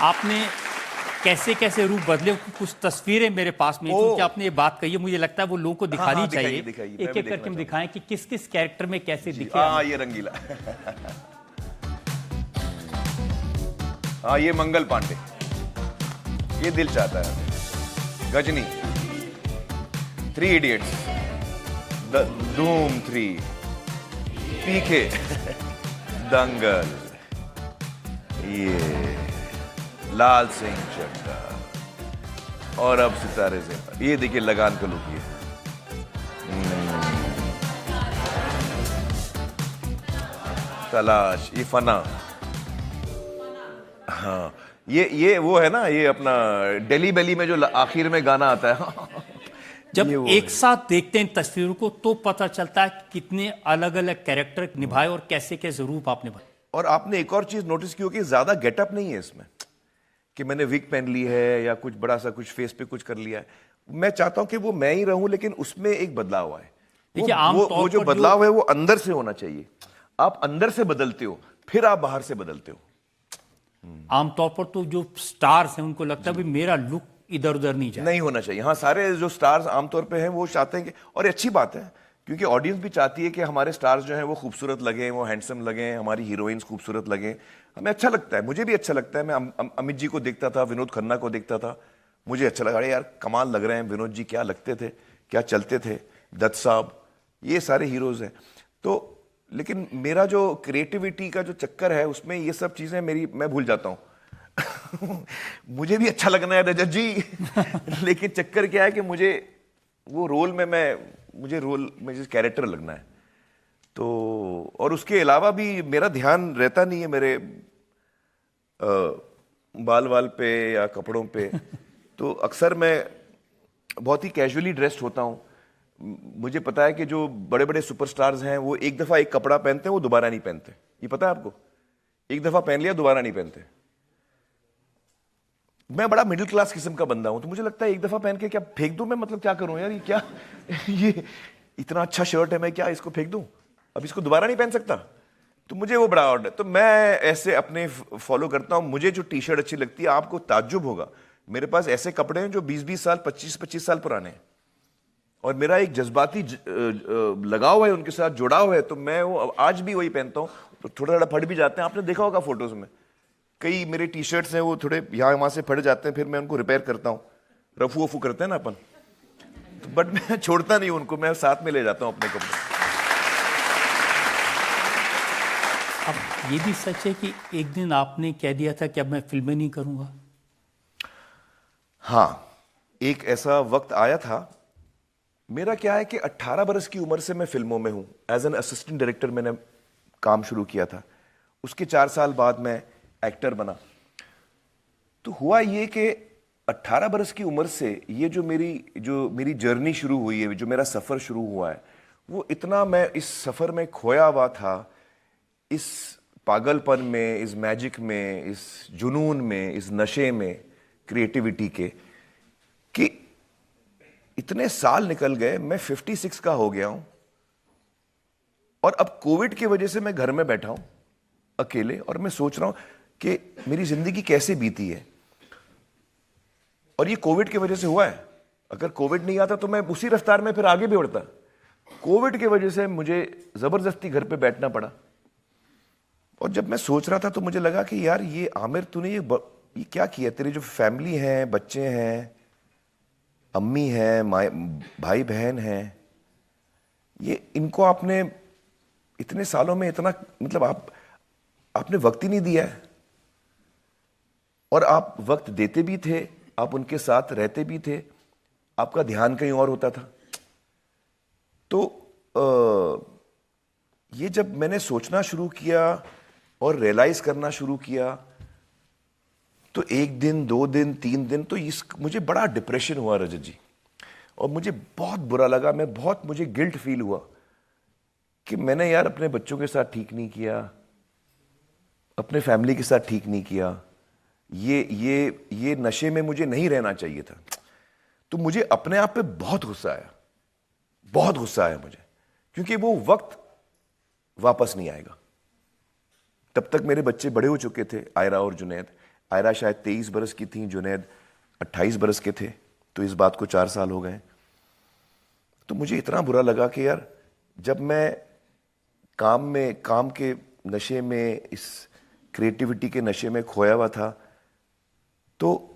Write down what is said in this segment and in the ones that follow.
आपने कैसे कैसे रूप बदले, कुछ तस्वीरें मेरे पास में, क्योंकि आपने ये बात कही है, मुझे लगता है वो लोगों को दिखानी चाहिए। एक एक करके हम दिखाएं कि किस किस कैरेक्टर में कैसे दिखे। हाँ ये रंगीला। हाँ ये मंगल पांडे, ये दिल चाहता है, गजनी, 3 इडियट्स, धूम 3, पीके, दंगल, ये लाल सिंह चड्ढा, और अब सितारे से ये देखिए लगान का लुक ये। तलाश, ये फना। हाँ ये वो है ना, ये अपना डेली बेली में जो आखिर में गाना आता है। जब एक साथ देखते हैं तस्वीरों को तो पता चलता है कितने अलग अलग कैरेक्टर निभाए और कैसे कैसे रूप आपने बनाए। और आपने एक और चीज नोटिस की होगी, ज्यादा गेटअप नहीं है इसमें कि मैंने विग पहन ली है या कुछ बड़ा सा कुछ फेस पे कुछ कर लिया है। मैं चाहता हूं कि वो मैं ही रहूं, लेकिन उसमें एक बदलाव आए। वो जो बदलाव है वो अंदर से होना चाहिए। आप अंदर से बदलते हो, फिर आप बाहर से बदलते हो। आमतौर पर तो जो स्टार्स हैं उनको लगता है भी मेरा लुक इधर उधर नहीं होना चाहिए। हाँ, सारे जो स्टार्स आमतौर पे हैं वो चाहते हैं कि, और अच्छी बात है क्योंकि ऑडियंस भी चाहती है कि हमारे स्टार्स जो हैं वो खूबसूरत लगें, वो हैंडसम लगें, हमारी हीरोइंस खूबसूरत लगें। हमें अच्छा लगता है, मुझे भी अच्छा लगता है। मैं अमित जी को देखता था, विनोद खन्ना को देखता था, मुझे अच्छा लगा, अरे यार कमाल लग रहे हैं विनोद जी, क्या लगते थे, क्या चलते थे, दत्त साहब, ये सारे हीरोज हैं। तो लेकिन मेरा जो क्रिएटिविटी का जो चक्कर है उसमें ये सब चीजें मैं भूल जाता हूँ। मुझे भी अच्छा लगना है रजत जी, लेकिन चक्कर क्या है कि मुझे वो रोल में मुझे कैरेक्टर लगना है। तो और उसके अलावा भी मेरा ध्यान रहता नहीं है मेरे बाल पे या कपड़ों पे। तो अक्सर मैं बहुत ही कैजुअली ड्रेस्ड होता हूँ। मुझे पता है कि जो बड़े बड़े सुपरस्टार्स हैं वो एक दफा एक कपड़ा पहनते हैं, वो दोबारा नहीं पहनते। ये पता है आपको? एक दफा पहन लिया दोबारा नहीं पहनते। मैं बड़ा मिडिल क्लास किस्म का बंदा हूं, तो मुझे लगता है एक दफा पहन के क्या फेंक दूं मैं, मतलब क्या करूं यार, ये क्या ये इतना अच्छा शर्ट है, मैं क्या इसको फेंक दूं, अब इसको दोबारा नहीं पहन सकता। तो मुझे वो बड़ा ऑर्डर, तो मैं ऐसे अपने फॉलो करता हूं। मुझे जो टी शर्ट अच्छी लगती है, आपको ताज्जुब होगा, मेरे पास ऐसे कपड़े हैं जो 20-20 साल 25-25 साल पुराने हैं, और मेरा एक जज्बाती लगाव है उनके साथ, जुड़ाव है। तो मैं वो आज भी वही पहनता हूँ। तो थोड़ा थोड़ा फट भी जाते हैं, आपने देखा होगा फोटोज में, कई मेरे टी शर्ट्स हैं वो थोड़े यहाँ वहां से फट जाते हैं, फिर मैं उनको रिपेयर करता हूँ, रफू वफू करते हैं ना अपन। तो बट मैं छोड़ता नहीं उनको, मैं साथ में ले जाता हूँ अपने कपड़े। अब ये भी सच है कि एक दिन आपने कह दिया था कि अब मैं फिल्में नहीं करूंगा। हाँ, एक ऐसा वक्त आया था। मेरा क्या है कि 18 बरस की उम्र से मैं फिल्मों में हूं। एज एन असिस्टेंट डायरेक्टर मैंने काम शुरू किया था। उसके 4 साल बाद मैं एक्टर बना। तो हुआ ये कि 18 बरस की उम्र से ये जो मेरी जर्नी शुरू हुई है, जो मेरा सफर शुरू हुआ है, वो इतना मैं इस सफर में खोया हुआ था, इस पागलपन में, इस मैजिक में, इस जुनून में, इस नशे में क्रिएटिविटी के, कि इतने साल निकल गए, मैं 56 का हो गया हूं, और अब कोविड की वजह से मैं घर में बैठा हूं अकेले, और मैं सोच रहा हूं कि मेरी जिंदगी कैसे बीती है। और ये कोविड की वजह से हुआ है। अगर कोविड नहीं आता तो मैं उसी रफ्तार में फिर आगे भी बढ़ता। कोविड की वजह से मुझे जबरदस्ती घर पे बैठना पड़ा। और जब मैं सोच रहा था तो मुझे लगा कि यार ये आमिर, तूने ये क्या किया? तेरी जो फैमिली है, बच्चे हैं, अम्मी है, भाई बहन है, ये इनको आपने इतने सालों में इतना, मतलब आपने वक्त ही नहीं दिया है। और आप वक्त देते भी थे, आप उनके साथ रहते भी थे, आपका ध्यान कहीं और होता था। तो ये जब मैंने सोचना शुरू किया और रियलाइज करना शुरू किया, तो 1 दिन, 2 दिन, 3 दिन तो मुझे बड़ा डिप्रेशन हुआ रजत जी, और मुझे बहुत बुरा लगा। मुझे गिल्ट फील हुआ कि मैंने यार अपने बच्चों के साथ ठीक नहीं किया, अपने फैमिली के साथ ठीक नहीं किया, ये नशे में मुझे नहीं रहना चाहिए था। तो मुझे अपने आप पे बहुत गुस्सा आया मुझे, क्योंकि वो वक्त वापस नहीं आएगा। तब तक मेरे बच्चे बड़े हो चुके थे, आयरा और जुनैद। आयरा शायद 23 बरस की थी, जुनैद 28 बरस के थे, तो इस बात को 4 साल हो गए। तो मुझे इतना बुरा लगा कि यार जब मैं काम के नशे में, इस क्रिएटिविटी के नशे में खोया हुआ था, तो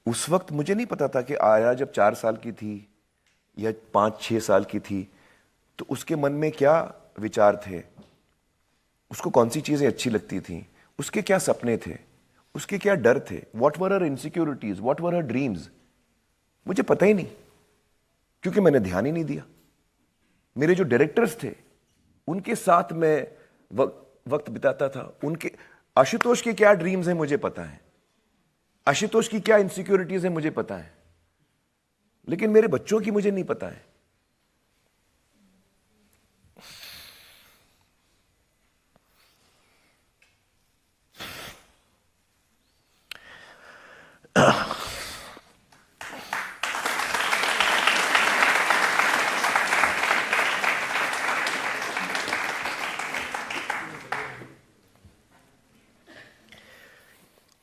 उस वक्त मुझे नहीं पता था कि आयरा जब 4 साल की थी या 5-6 साल की थी तो उसके मन में क्या विचार थे, उसको कौन सी चीजें अच्छी लगती थी, उसके क्या सपने थे, उसके क्या डर थे, what were her insecurities, what were her dreams, मुझे पता ही नहीं, क्योंकि मैंने ध्यान ही नहीं दिया। मेरे जो डायरेक्टर्स थे उनके साथ मैं वक्त बिताता था। उनके आशुतोष के क्या ड्रीम्स हैं मुझे पता है, आशुतोष की क्या इनसिक्योरिटीज हैं मुझे पता है, लेकिन मेरे बच्चों की मुझे नहीं पता है।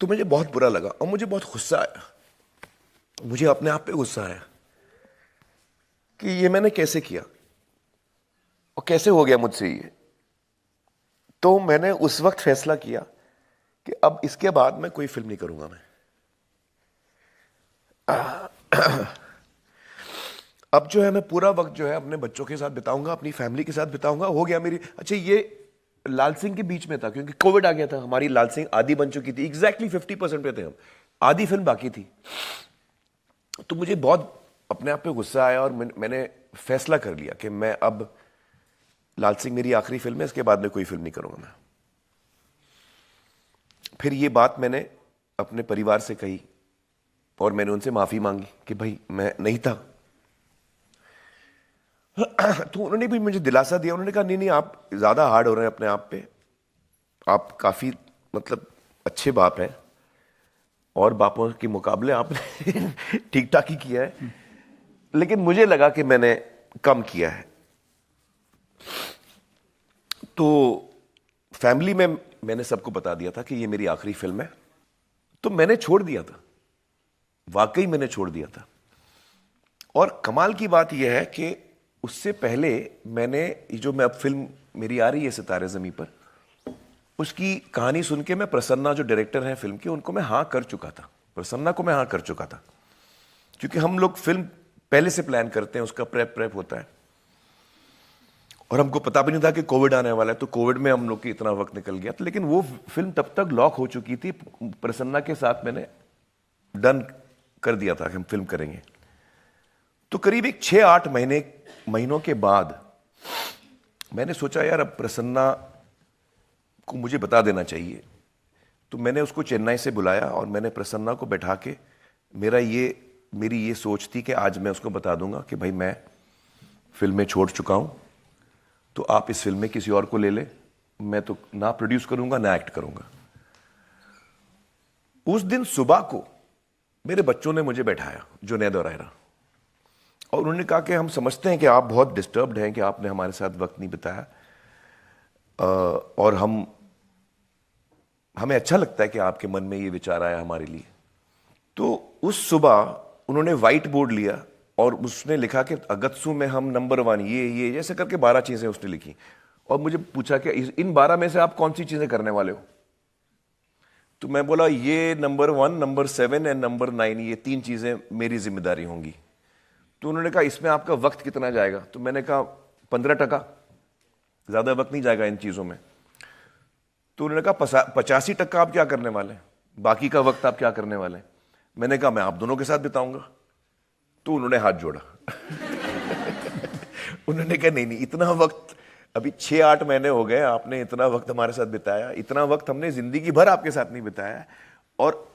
तो मुझे बहुत बुरा लगा और मुझे बहुत गुस्सा आया, मुझे अपने आप पे गुस्सा आया कि ये मैंने कैसे किया और कैसे हो गया मुझसे ये। तो मैंने उस वक्त फैसला किया कि अब इसके बाद मैं कोई फिल्म नहीं करूंगा। मैं अब जो है मैं पूरा वक्त जो है अपने बच्चों के साथ बिताऊंगा, अपनी फैमिली के साथ बिताऊंगा। हो गया मेरी। अच्छा, ये लाल सिंह के बीच में था क्योंकि कोविड आ गया था, हमारी लाल सिंह आधी बन चुकी थी, एग्जैक्टली 50% पे थे हम, आधी फिल्म बाकी थी। तो मुझे बहुत अपने आप पे गुस्सा आया और मैंने फैसला कर लिया कि मैं अब, लाल सिंह मेरी आखिरी फिल्म है, इसके बाद में कोई फिल्म नहीं करूंगा मैं। फिर ये बात मैंने अपने परिवार से कही और मैंने उनसे माफी मांगी कि भाई मैं नहीं था। तो उन्होंने भी मुझे दिलासा दिया, उन्होंने कहा नहीं नहीं आप ज्यादा हार्ड हो रहे हैं अपने आप पे, आप काफी मतलब अच्छे बाप हैं और बापों के मुकाबले आपने ठीक ठाक ही किया है, लेकिन मुझे लगा कि मैंने कम किया है। तो फैमिली में मैंने सबको बता दिया था कि ये मेरी आखिरी फिल्म है। तो मैंने छोड़ दिया था, वाकई मैंने छोड़ दिया था। और कमाल की बात यह है कि उससे पहले मैंने जो मैं अब फिल्म मेरी आ रही है सितारे ज़मीं पर, उसकी कहानी सुन के मैं प्रसन्ना जो डायरेक्टर हैं फिल्म के, उनको मैं हाँ कर चुका था, प्रसन्ना को मैं हाँ कर चुका था। क्योंकि हम लोग फिल्म पहले से प्लान करते हैं, उसका प्रेप होता है, और हमको पता भी नहीं था कि कोविड आने वाला है। तो कोविड में हम लोग की इतना वक्त निकल गया था, लेकिन वो फिल्म तब तक लॉक हो चुकी थी। प्रसन्ना के साथ मैंने डन कर दिया था कि हम फिल्म करेंगे। तो करीब एक 6-8 महीनों के बाद मैंने सोचा यार अब प्रसन्ना को मुझे बता देना चाहिए। तो मैंने उसको चेन्नई से बुलाया और मैंने प्रसन्ना को बैठा के मेरी ये सोच थी कि आज मैं उसको बता दूंगा कि भाई मैं फिल्में छोड़ चुका हूं, तो आप इस फिल्म में किसी और को ले ले, मैं तो ना प्रोड्यूस करूंगा ना एक्ट करूंगा। उस दिन सुबह को मेरे बच्चों ने मुझे बैठाया, जुनैद और आयरा, और उन्होंने कहा कि हम समझते हैं कि आप बहुत डिस्टर्ब्ड हैं कि आपने हमारे साथ वक्त नहीं बिताया, और हमें अच्छा लगता है कि आपके मन में ये विचार आया हमारे लिए। तो उस सुबह उन्होंने व्हाइट बोर्ड लिया और उसने लिखा कि अगत्सू में हम नंबर 1 ये जैसे करके 12 चीजें उसने लिखी, और मुझे पूछा कि इन 12 में से आप कौन सी चीजें करने वाले हो। तो मैं बोला ये नंबर 1, नंबर 7 एंड नंबर 9, ये 3 चीजें मेरी जिम्मेदारी होंगी। तो उन्होंने कहा इसमें आपका वक्त कितना जाएगा। तो मैंने कहा 15%, ज्यादा वक्त नहीं जाएगा इन चीजों में। तो उन्होंने कहा 85% आप क्या करने वाले हैं, बाकी का वक्त आप क्या करने वाले हैं। मैंने कहा मैं आप दोनों के साथ बिताऊंगा। तो उन्होंने हाथ जोड़ा उन्होंने कहा नहीं इतना वक्त, अभी 6-8 महीने हो गए, आपने इतना वक्त हमारे साथ बिताया, इतना वक्त हमने जिंदगी भर आपके साथ नहीं बिताया, और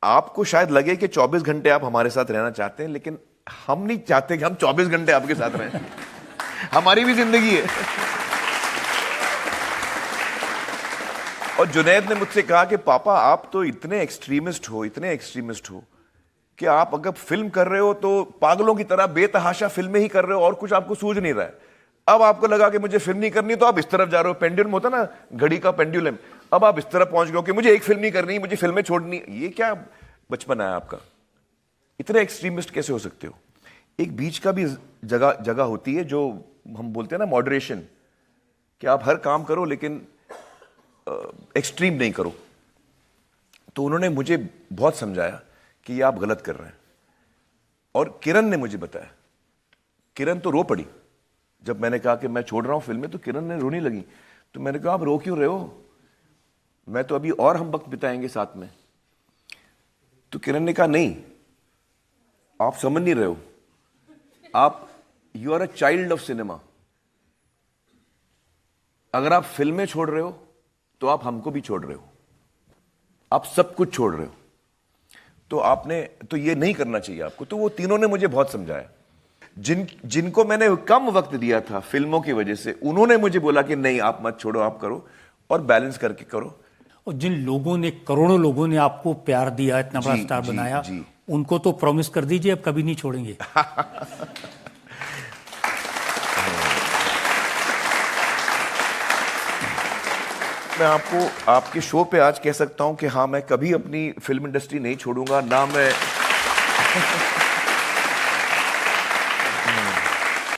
आपको शायद लगे कि 24 घंटे आप हमारे साथ रहना चाहते हैं, लेकिन हम नहीं चाहते कि हम 24 घंटे आपके साथ रहें हमारी भी जिंदगी है। और जुनैद ने मुझसे कहा कि पापा आप तो इतने एक्सट्रीमिस्ट हो कि आप अगर फिल्म कर रहे हो तो पागलों की तरह बेतहाशा फिल्में ही कर रहे हो और कुछ आपको सूझ नहीं रहा है। अब आपको लगा कि मुझे फिल्म नहीं करनी, तो आप इस तरफ जा रहे हो, पेंडुलम होता ना, घड़ी का पेंडुलम, अब आप इस तरह पहुंच गए हो कि मुझे एक फिल्म नहीं करनी, मुझे फिल्में छोड़नी। ये क्या बचपन है आपका? इतने एक्सट्रीमिस्ट कैसे हो सकते हो? एक बीच का भी जगह होती है जो हम बोलते हैं ना मॉडरेशन, कि आप हर काम करो लेकिन एक्सट्रीम नहीं करो। तो उन्होंने मुझे बहुत समझाया कि ये आप गलत कर रहे हैं। और किरण ने मुझे बताया, किरण तो रो पड़ी जब मैंने कहा कि मैं छोड़ रहा हूं फिल्में, तो किरण ने रोने लगी। तो मैंने कहा आप रो क्यों रहे हो, मैं तो अभी और हम वक्त बिताएंगे साथ में। तो किरण ने कहा नहीं, आप समझ नहीं रहे हो, आप you are a child of cinema. अगर आप फिल्में छोड़ रहे हो तो आप हमको भी छोड़ रहे हो, आप सब कुछ छोड़ रहे हो। तो आपने तो ये नहीं करना चाहिए आपको। तो वो तीनों ने मुझे बहुत समझाया। जिनको मैंने कम वक्त दिया था फिल्मों की वजह से, उन्होंने मुझे बोला कि नहीं आप मत छोड़ो, आप करो और बैलेंस करके करो। और जिन लोगों ने, करोड़ों लोगों ने आपको प्यार दिया, इतना बड़ा स्टार बनाया, उनको तो प्रॉमिस कर दीजिए अब कभी नहीं छोड़ेंगे। मैं आपको आपके शो पे आज कह सकता हूं कि हाँ, मैं कभी अपनी फिल्म इंडस्ट्री नहीं छोड़ूंगा ना। मैं